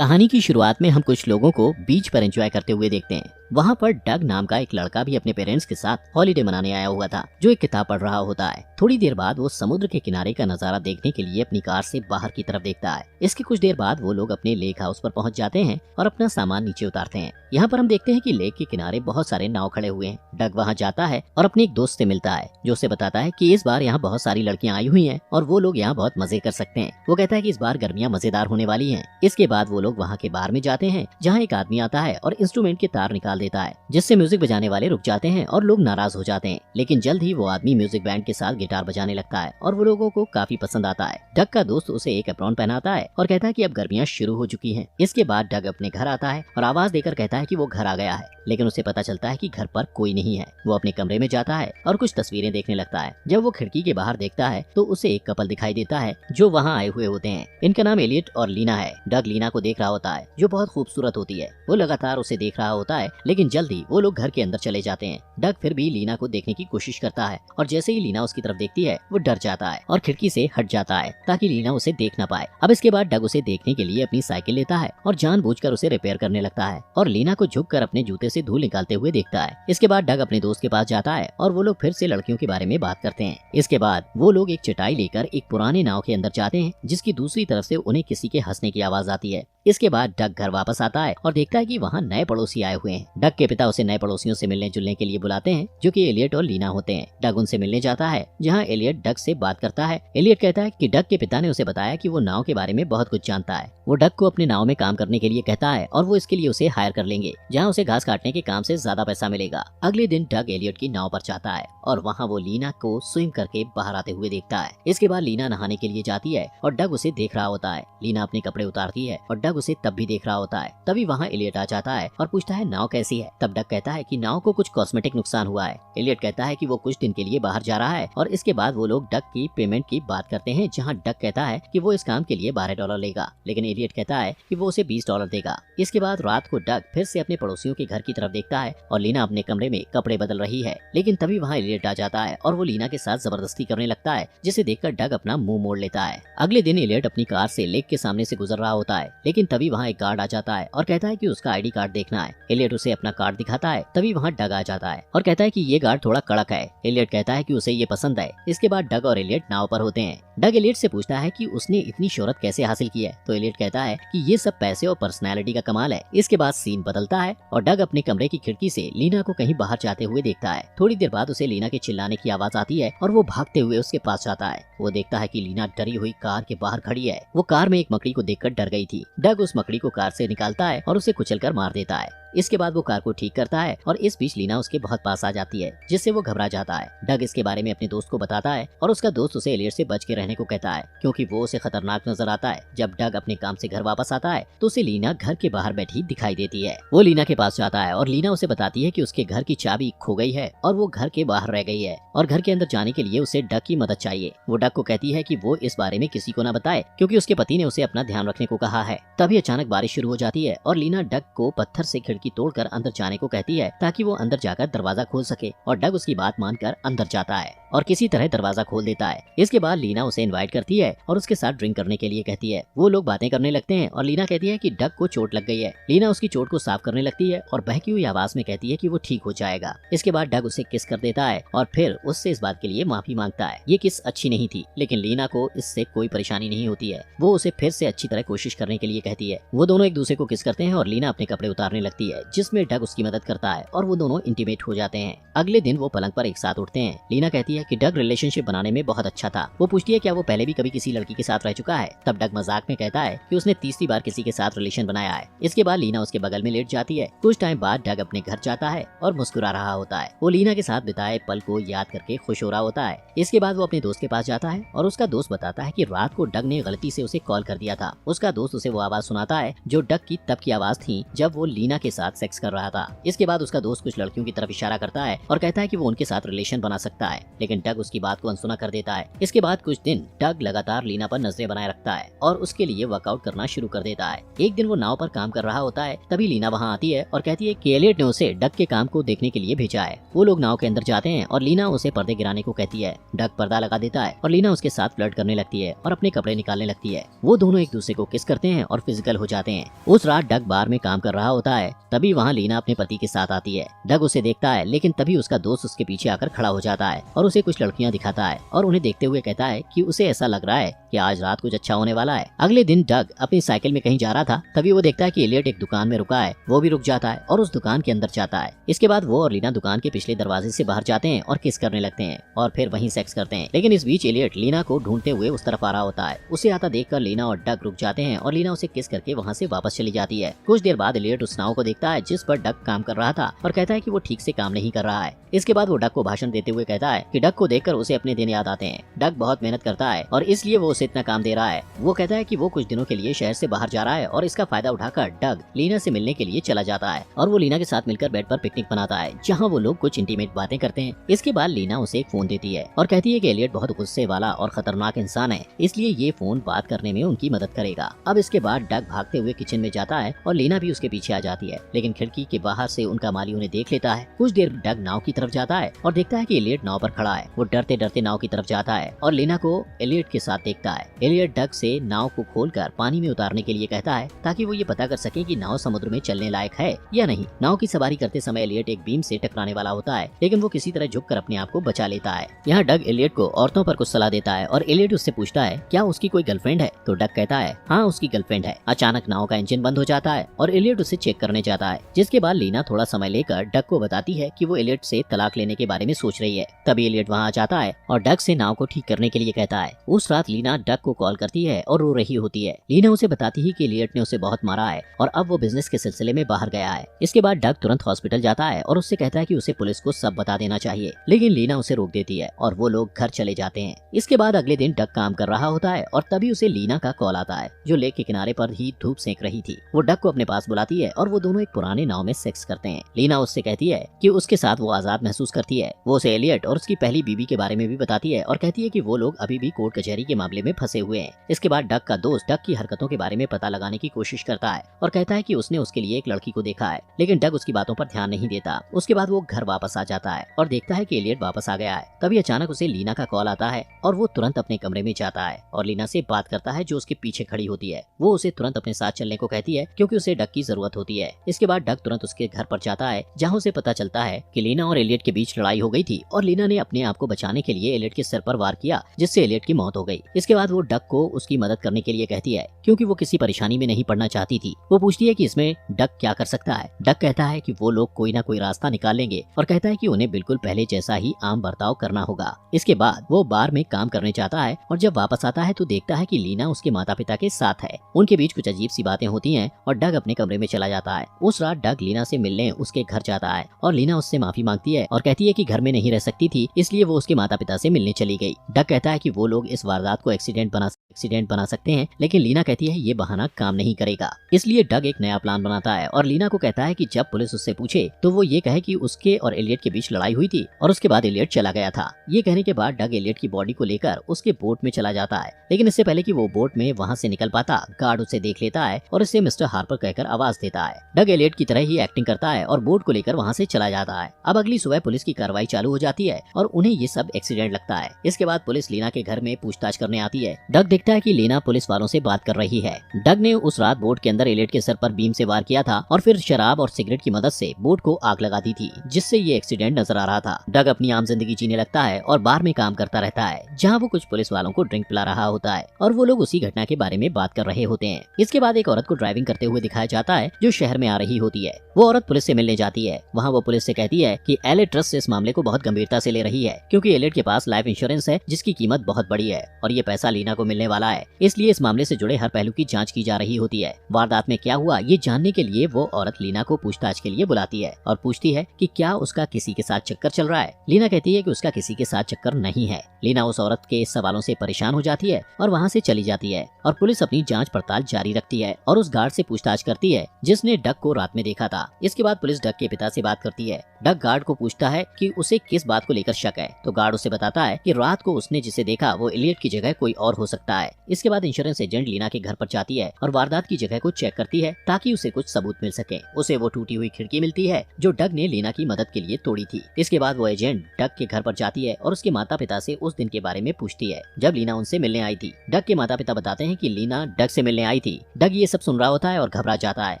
कहानी की शुरुआत में हम कुछ लोगों को बीच पर एंजॉय करते हुए देखते हैं। वहाँ पर डग नाम का एक लड़का भी अपने पेरेंट्स के साथ हॉलीडे मनाने आया हुआ था, जो एक किताब पढ़ रहा होता है। थोड़ी देर बाद वो समुद्र के किनारे का नजारा देखने के लिए अपनी कार से बाहर की तरफ देखता है। इसके कुछ देर बाद वो लोग अपने लेक हाउस पर पहुंच जाते हैं और अपना सामान नीचे उतारते हैं। यहाँ पर हम देखते हैं कि लेक के किनारे बहुत सारे नाव खड़े हुए हैं। डग वहाँ जाता है और अपने एक दोस्त से मिलता है, जो उसे बताता है कि इस बार यहाँ बहुत सारी लड़कियाँ आई हुई हैं और वो लोग यहाँ बहुत मजे कर सकते हैं। वो कहता है कि इस बार गर्मियाँ मजेदार होने वाली हैं। इसके बाद वो लोग वहाँ के बार में जाते हैं, जहाँ एक आदमी आता है और इंस्ट्रूमेंट के तार निकाल देता है, जिससे म्यूजिक बजाने वाले रुक जाते हैं और लोग नाराज हो जाते हैं। लेकिन जल्द ही वो आदमी म्यूजिक बैंड के साथ गिटार बजाने लगता है और वो लोगों को काफी पसंद आता है। डग का दोस्त उसे एक एप्रॉन पहनाता है और कहता है कि अब गर्मियाँ शुरू हो चुकी हैं। इसके बाद डग अपने घर आता है और आवाज देकर कहता है कि वो घर आ गया है, लेकिन उसे पता चलता है कि घर पर कोई नहीं है। वो अपने कमरे में जाता है और कुछ तस्वीरें देखने लगता है। जब वो खिड़की के बाहर देखता है तो उसे एक कपल दिखाई देता है, जो वहाँ आए हुए होते हैं। इनका नाम एलियट और लीना है। डग लीना को देख रहा होता है, जो बहुत खूबसूरत होती है। वो लगातार उसे देख रहा होता है, लेकिन जल्दी वो लोग घर के अंदर चले जाते हैं। डग फिर भी लीना को देखने की कोशिश करता है और जैसे ही लीना उसकी तरफ देखती है, वो डर जाता है और खिड़की से हट जाता है ताकि लीना उसे देख ना पाए। अब इसके बाद डग उसे देखने के लिए अपनी साइकिल लेता है और जानबूझकर उसे रिपेयर करने लगता है और लीना को झुककर अपने जूते से धूल निकालते हुए देखता है। इसके बाद डग अपने दोस्त के पास जाता है और वो लोग फिर से लड़कियों के बारे में बात करते हैं। इसके बाद वो लोग एक चटाई लेकर एक पुराने नाव के अंदर जाते हैं, जिसकी दूसरी तरफ से उन्हें किसी के हंसने की आवाज आती है। इसके बाद डग घर वापस आता है और देखता है कि वहाँ नए पड़ोसी आए हुए हैं। डग के पिता उसे नए पड़ोसियों से मिलने जुलने के लिए बुलाते हैं, जो कि एलियट और लीना होते हैं। डग उनसे मिलने जाता है, जहाँ एलियट डग से बात करता है। एलियट कहता है कि डग के पिता ने उसे बताया कि वो नाव के बारे में बहुत कुछ जानता है। वो डग को अपने नाव में काम करने के लिए कहता है और वो इसके लिए उसे हायर कर लेंगे, जहाँ उसे घास काटने के काम से ज्यादा पैसा मिलेगा। अगले दिन डग एलियट की नाव पर जाता है और वहाँ वो लीना को स्विम करके बाहर आते हुए देखता है। इसके बाद लीना नहाने के लिए जाती है और डग उसे देख रहा होता है। लीना अपने कपड़े उतारती है और डग उसे तब भी देख रहा होता है। तभी वहाँ एलियट आ जाता है और पूछता है नाव कैसी है। तब डग कहता है कि नाव को कुछ कॉस्मेटिक नुकसान हुआ है। एलियट कहता है कि वो कुछ दिन के लिए बाहर जा रहा है और इसके बाद वो लोग डग की पेमेंट की बात करते हैं, जहाँ डग कहता है कि वो इस काम के लिए $12 लेगा, लेकिन एलियट कहता है कि वो उसे $20 देगा। इसके बाद रात को डग फिर से अपने पड़ोसियों के घर की तरफ देखता है और लीना अपने कमरे में कपड़े बदल रही है, लेकिन तभी वहाँ एलियट आ जाता है और वो लीना के साथ जबरदस्ती करने लगता है, जिसे देखकर डग अपना मुंह मोड़ लेता है। अगले दिन एलियट अपनी कार से लेक के सामने से गुजर रहा होता है, लेकिन तभी वहाँ एक गार्ड आ जाता है और कहता है कि उसका आईडी कार्ड देखना है। एलियट उसे अपना कार्ड दिखाता है। तभी वहाँ डग आ जाता है और कहता है कि ये गार्ड थोड़ा कड़क है। एलियट कहता है कि उसे ये पसंद है। इसके बाद डग और एलियट नाव पर होते हैं। डग एलियट से पूछता है कि उसने इतनी शोहरत कैसे हासिल की है, तो एलियट कहता है कि ये सब पैसे और पर्सनैलिटी का कमाल है। इसके बाद सीन बदलता है और डग अपने कमरे की खिड़की से लीना को कहीं बाहर जाते हुए देखता है। थोड़ी देर बाद उसे लीना के चिल्लाने की आवाज आती है और वो भागते हुए उसके पास जाता है। वो देखता है कि लीना डरी हुई कार के बाहर खड़ी है। वो कार में एक मकड़ी को देखकर डर गई थी। डग उस मकड़ी को कार से निकालता है और उसे कुचलकर मार देता है। इसके बाद वो कार को ठीक करता है और इस बीच लीना उसके बहुत पास आ जाती है, जिससे वो घबरा जाता है। डग इसके बारे में अपने दोस्त को बताता है और उसका दोस्त उसे एलियट से बच के रहने को कहता है, क्योंकि वो उसे खतरनाक नजर आता है। जब डग अपने काम से घर वापस आता है तो उसे लीना घर के बाहर बैठी दिखाई देती है। वो लीना के पास जाता है और लीना उसे बताती है कि उसके घर की चाबी खो गई है और वो घर के बाहर रह गई है और घर के अंदर जाने के लिए उसे डग की मदद चाहिए। वो डग को कहती है कि वो इस बारे में किसी को न बताए, क्योंकि उसके पति ने उसे अपना ध्यान रखने को कहा है। तभी अचानक बारिश शुरू हो जाती है और लीना डग को पत्थर से खिड़की तोड़कर अंदर जाने को कहती है, ताकि वो अंदर जाकर दरवाजा खोल सके, और डग उसकी बात मानकर अंदर जाता है और किसी तरह दरवाजा खोल देता है। इसके बाद लीना उसे इनवाइट करती है और उसके साथ ड्रिंक करने के लिए कहती है। वो लोग बातें करने लगते हैं और लीना कहती है कि डग को चोट लग गई है। लीना उसकी चोट को साफ करने लगती है और बहकी हुई आवाज में कहती है कि वो ठीक हो जाएगा। इसके बाद डग उसे किस कर देता है और फिर उससे इस बात के लिए माफी मांगता है। ये किस अच्छी नहीं थी, लेकिन लीना को इससे कोई परेशानी नहीं होती है। वो उसे फिर से अच्छी तरह कोशिश करने के लिए कहती है। वो दोनों एक दूसरे को किस करते हैं और लीना अपने कपड़े उतारने लगती है, जिसमें डग उसकी मदद करता है और वो दोनों इंटीमेट हो जाते हैं। अगले दिन वो पलंग पर एक साथ उठते हैं। लीना कहती है कि डग रिलेशनशिप बनाने में बहुत अच्छा था। वो पूछती है क्या वो पहले भी कभी किसी लड़की के साथ रह चुका है। तब डग मजाक में कहता है कि उसने तीसरी बार किसी के साथ रिलेशन बनाया है। इसके बाद लीना उसके बगल में लेट जाती है। कुछ टाइम बाद डग अपने घर जाता है और मुस्कुरा रहा होता है। वो लीना के साथ बिताए पल को याद करके खुश हो रहा होता है। इसके बाद वो अपने दोस्त के पास जाता है और उसका दोस्त बताता है कि रात को डग ने गलती से उसे कॉल कर दिया था। उसका दोस्त उसे वो आवाज सुनाता है जो डग की तब की आवाज थी जब वो लीना के साथ सेक्स कर रहा था। इसके बाद उसका दोस्त कुछ लड़कियों की तरफ इशारा करता है और कहता है कि वो उनके साथ रिलेशन बना सकता है, लेकिन डग उसकी बात को अनसुना कर देता है। इसके बाद कुछ दिन डग लगातार लीना पर नजरें बनाए रखता है और उसके लिए वर्कआउट करना शुरू कर देता है। एक दिन वो नाव पर काम कर रहा होता है, तभी लीना वहाँ आती है और कहती है कि एलियट ने उसे डग के काम को देखने के लिए भेजा है। वो लोग नाव के अंदर जाते हैं और लीना उसे पर्दे गिराने को कहती है। डग पर्दा लगा देता है और लीना उसके साथ फ्लर्ट करने लगती है और अपने कपड़े निकालने लगती है। वो दोनों एक दूसरे को किस करते हैं और फिजिकल हो जाते हैं। उस रात डग बार में काम कर रहा होता है, तभी वहाँ लीना अपने पति के साथ आती है। डग उसे देखता है, लेकिन तभी उसका दोस्त उसके पीछे आकर खड़ा हो जाता है और उसे कुछ लड़कियां दिखाता है और उन्हें देखते हुए कहता है कि उसे ऐसा लग रहा है कि आज रात कुछ अच्छा होने वाला है। अगले दिन डग अपनी साइकिल में कहीं जा रहा था, तभी वो देखता है कि एलियट एक दुकान में रुका है। वो भी रुक जाता है और उस दुकान के अंदर जाता है। इसके बाद वो और लीना दुकान के पिछले दरवाजे से बाहर जाते हैं और किस करने लगते हैं और फिर वहीं सेक्स करते हैं। लेकिन इस बीच एलियट लीना को ढूंढते हुए उस तरफ आ रहा होता है। उसे आता देखकर लीना और डग रुक जाते हैं और लीना उसे किस करके वहाँ से वापस चली जाती है। कुछ देर बाद एलियट उस नाव को देखता है जिस पर डग काम कर रहा था और कहता है कि वो ठीक से काम नहीं कर रहा है। इसके बाद वो डग को भाषण देते हुए कहता है कि डग को देखकर उसे अपने दिन याद आते हैं। डग बहुत मेहनत करता है और इसलिए वो उसे इतना काम दे रहा है। वो कहता है कि वो कुछ दिनों के लिए शहर से बाहर जा रहा है और इसका फायदा उठाकर डग लीना से मिलने के लिए चला जाता है और वो लीना के साथ मिलकर बेड पर पिकनिक बनाता है, जहाँ वो लोग कुछ इंटीमेट बातें करते हैं। इसके बाद लीना उसे एक फोन देती है और कहती है कि एलियट बहुत गुस्से वाला और खतरनाक इंसान है, इसलिए ये फोन बात करने में उनकी मदद करेगा। अब इसके बाद डग भागते हुए किचन में जाता है और लीना भी उसके पीछे आ जाती है, लेकिन खिड़की के बाहर से उनका माली उन्हें देख लेता है। कुछ देर डग नाव की तरफ जाता है और देखता है कि एलियट नाव पर खड़ा है। वो डरते डरते नाव की तरफ जाता है और लीना को एलियट के साथ देखता है। एलियट डग से नाव को खोलकर पानी में उतारने के लिए कहता है ताकि वो ये पता कर सके कि नाव समुद्र में चलने लायक है या नहीं। नाव की सवारी करते समय एलियट एक बीम से टकराने वाला होता है, लेकिन वो किसी तरह झुककर अपने आप को बचा लेता है। यहाँ डग एलियट को औरतों पर कुछ सलाह देता है और एलियट उससे पूछता है क्या उसकी कोई गर्लफ्रेंड है, तो डग कहता है हाँ उसकी गर्लफ्रेंड है। अचानक नाव का इंजन बंद हो जाता है और एलियट उसे चेक करने जाता है, जिसके बाद लीना थोड़ा समय लेकर डग को बताती है कि वो एलियट से तलाक लेने के बारे में सोच रही है। तभी एलियट वहाँ आ जाता है और डग से नाव को ठीक करने के लिए कहता है। उस रात लीना डग को कॉल करती है और रो रही होती है। लीना उसे बताती है कि एलियट ने उसे बहुत मारा है और अब वो बिजनेस के सिलसिले में बाहर गया है। इसके बाद डग तुरंत हॉस्पिटल जाता है और उससे कहता है कि उसे पुलिस को सब बता देना चाहिए, लेकिन लीना उसे रोक देती है और वो लोग घर चले जाते हैं। इसके बाद अगले दिन डग काम कर रहा होता है और तभी उसे लीना का कॉल आता है, जो लेक के किनारे पर ही धूप सेक रही थी। वो डग को अपने पास बुलाती है और वो दोनों एक पुराने नाव में सेक्स करते हैं। लीना उससे कहती है कि उसके साथ वो आजाद महसूस करती है। वो उसे एलियट और उसकी पहली बीवी के बारे में भी बताती है और कहती है कि वो लोग अभी भी कोर्ट कचहरी के मामले में फंसे हुए हैं। इसके बाद डग का दोस्त डग की हरकतों के बारे में पता लगाने की कोशिश करता है और कहता है कि उसने उसके लिए एक लड़की को देखा है, लेकिन डग उसकी बातों पर ध्यान नहीं देता। उसके बाद वो घर वापस आ जाता है और देखता है कि एलियट वापस आ गया है। तभी अचानक उसे लीना का कॉल आता है और वो तुरंत अपने कमरे में जाता है और लीना से बात करता है, जो उसके पीछे खड़ी होती है। वो उसे तुरंत अपने साथ चलने को कहती है क्योंकि उसे डग की जरूरत होती है। इसके बाद डग तुरंत उसके घर पर जाता है, जहाँ उसे पता चलता है कि लीना और एलियट के बीच लड़ाई हो गई थी और लीना ने अपने आप को बचाने के लिए एलियट के सिर पर वार किया, जिससे एलियट की मौत हो गई। इसके बाद वो डग को उसकी मदद करने के लिए कहती है क्योंकि वो किसी परेशानी में नहीं पड़ना चाहती थी। वो पूछती है कि इसमें डग क्या कर सकता है। डग कहता है कि वो लोग कोई ना कोई रास्ता निकाल लेंगे और कहता है कि उन्हें बिल्कुल पहले जैसा ही आम बर्ताव करना होगा। इसके बाद वो बार में काम करने जाता है और जब वापस आता है तो देखता है कि लीना उसके माता पिता के साथ है। उनके बीच कुछ अजीब सी बातें होती हैं और डग अपने कमरे में चला जाता है। उस रात डग लीना से मिलने उसके घर जाता है और लीना उससे माफी मांगती है और कहती है कि घर में नहीं रह सकती थी, इसलिए वो उसके माता पिता से मिलने चली गई। डग कहता है कि वो लोग इस वारदात को एक्सीडेंट बना सकते हैं, लेकिन लीना कहती है ये बहाना काम नहीं करेगा। इसलिए डग एक नया प्लान बनाता है और लीना को कहता है कि जब पुलिस उससे पूछे तो वो ये कहे कि उसके और एलियट के बीच लड़ाई हुई थी और उसके बाद एलियट चला गया था। ये कहने के बाद डग एलियट की बॉडी को लेकर उसके बोट में चला जाता है, लेकिन इससे पहले कि वो बोट में वहाँ से निकल पाता, गार्ड उसे देख लेता है और उसे मिस्टर हार्पर कहकर आवाज देता है। डग एलियट की तरह ही एक्टिंग करता है और बोट को लेकर वहाँ से चला जाता है। अब अगली सुबह पुलिस की कार्रवाई चालू हो जाती है और उन्हें ये सब एक्सीडेंट लगता है। इसके बाद पुलिस लीना के घर में पूछताछ करने आती है। डग देखता है कि लीना पुलिस वालों से बात कर रही है। डग ने उस रात बोट के अंदर एलियट के सर पर बीम से वार किया था और फिर शराब और सिगरेट की मदद से बोट को आग लगा दी थी, जिससे ये एक्सीडेंट नजर आ रहा था। डग अपनी आम जिंदगी जीने लगता है और बार में काम करता रहता है, जहाँ वो कुछ पुलिस वालों को ड्रिंक पिला रहा होता है और वो लोग उसी घटना के बारे में बात कर रहे होते हैं। इसके बाद एक औरत को ड्राइविंग करते हुए दिखाया जाता है, जो शहर में आ रही होती है। वो औरत पुलिस से मिलने जाती है। वहाँ वो पुलिस से कहती है कि एलियट ट्रस्ट इस मामले को बहुत गंभीरता से ले रही है, क्योंकि एलियट के पास लाइफ इंश्योरेंस है जिसकी कीमत बहुत बड़ी है और ये पैसा पैसा लीना को मिलने वाला है, इसलिए इस मामले से जुड़े हर पहलू की जांच की जा रही होती है। वारदात में क्या हुआ ये जानने के लिए वो औरत लीना को पूछताछ के लिए बुलाती है और पूछती है कि क्या उसका किसी के साथ चक्कर चल रहा है। लीना कहती है कि उसका किसी के साथ चक्कर नहीं है। लीना उस औरत के सवालों से परेशान हो जाती है और वहाँ से चली जाती है और पुलिस अपनी जांच पड़ताल जारी रखती है और उस गार्ड से पूछताछ करती है जिसने डग को रात में देखा था। इसके बाद पुलिस डग के पिता से बात करती है। डग गार्ड को पूछता है कि उसे किस बात को लेकर शक है, तो गार्ड उसे बताता है कि रात को उसने जिसे देखा वो इलियट की जगह कोई और हो सकता है। इसके बाद इंश्योरेंस एजेंट लीना के घर पर जाती है और वारदात की जगह को चेक करती है ताकि उसे कुछ सबूत मिल सके। उसे वो टूटी हुई खिड़की मिलती है जो डग ने लीना की मदद के लिए तोड़ी थी। इसके बाद वो एजेंट डग के घर पर जाती है और उसके माता पिता से उस दिन के बारे में पूछती है जब लीना उनसे मिलने आई थी। डग के माता पिता बताते हैं कि लीना डग से मिलने आई थी। डग ये सब सुन रहा होता है और घबरा जाता है।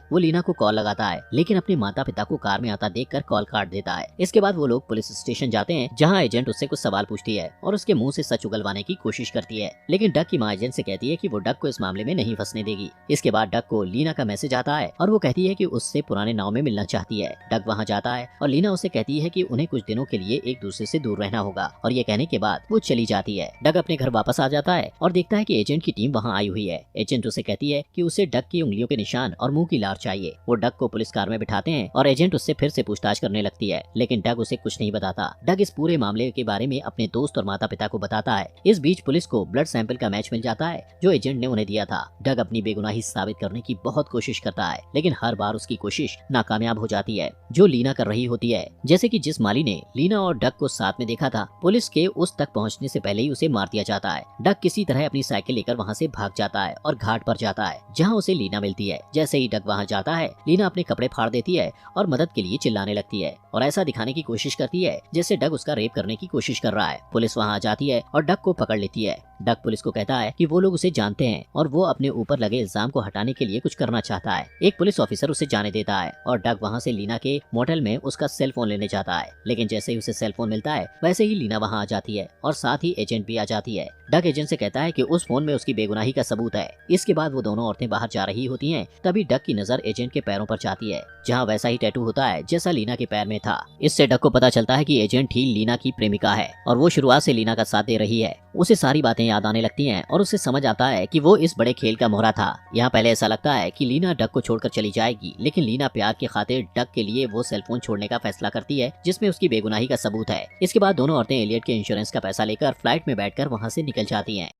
वो लीना को कॉल लगाता है लेकिन अपने माता पिता को कार में आता देखकर कॉल काट देता है। इसके बाद वो लोग पुलिस स्टेशन जाते हैं जहाँ एजेंट उससे कुछ सवाल पूछती है और उसके मुंह से सच उगलवाने की कोशिश करती है, लेकिन डग की माँ एजेंट से कहती है कि वो डग को इस मामले में नहीं फंसने देगी। इसके बाद डग को लीना का मैसेज आता है और वो कहती है कि उससे पुराने नाव में मिलना चाहती है। डग वहाँ जाता है और लीना उसे कहती है कि उन्हें कुछ दिनों के लिए एक दूसरे से दूर रहना होगा और ये कहने के बाद वो चली जाती है। डग अपने घर वापस आ जाता है और देखता है कि एजेंट की टीम वहाँ आई हुई है। एजेंट उसे कहती है कि उसे डग की उंगलियों के निशान और मुंह की लार चाहिए। वो डग को पुलिस कार में बिठाते हैं और एजेंट उससे फिर से पूछताछ करने लगती है, लेकिन डग उसे कुछ नहीं बताता। डग इस पूरे मामले के बारे में अपने दोस्त और माता पिता को बताता है। इस बीच पुलिस को ब्लड सैंपल का मैच मिल जाता है जो एजेंट ने उन्हें दिया था। डग अपनी बेगुनाही साबित करने की बहुत कोशिश करता है, लेकिन हर बार उसकी कोशिश नाकामयाब हो जाती है जो लीना कर रही होती है। जैसे कि जिस माली ने लीना और डग को साथ में देखा था, पुलिस के उस तक पहुंचने से पहले ही उसे मार दिया जाता है। डग किसी तरह अपनी साइकिल लेकर वहां से भाग जाता है और घाट पर जाता है जहां उसे लीना मिलती है। जैसे ही डग वहां जाता है, लीना अपने कपड़े फाड़ देती है और मदद के लिए चिल्लाने लगती है और ऐसा दिखाने की कोशिश करती है जैसे डग उसका रेप करने की कोशिश कर रहा है। पुलिस वहां आ जाती है और डग को पकड़ लेती है। डग पुलिस को कहता है कि वो लोग उसे जानते हैं और वो अपने ऊपर लगे इल्जाम को हटाने के लिए कुछ करना चाहता है। एक पुलिस ऑफिसर उसे जाने देता है और डग वहाँ से लीना के मोटेल में उसका सेल फोन लेने जाता है, लेकिन जैसे ही उसे सेल फोन मिलता है वैसे ही लीना वहाँ आ जाती है और साथ ही एजेंट भी आ जाती है। डग एजेंट से कहता है कि उस फोन में उसकी बेगुनाही का सबूत है। इसके बाद वो दोनों औरतें बाहर जा रही होती हैं, तभी डग की नजर एजेंट के पैरों पर जाती है जहाँ वैसा ही टैटू होता है जैसा लीना के पैर में था। इससे डग को पता चलता है कि एजेंट ही लीना की प्रेमिका है और वो शुरुआत से लीना का साथ दे रही है। उसे सारी बातें याद आने लगती हैं और उसे समझ आता है कि वो इस बड़े खेल का मोहरा था। यहाँ पहले ऐसा लगता है कि लीना डग को छोड़कर चली जाएगी, लेकिन लीना प्यार की खातिर डग के लिए वो सेलफोन छोड़ने का फैसला करती है जिसमें उसकी बेगुनाही का सबूत है। इसके बाद दोनों औरतें एलियट के इंश्योरेंस का पैसा लेकर फ्लाइट में बैठकर वहाँ से निकल जाती हैं।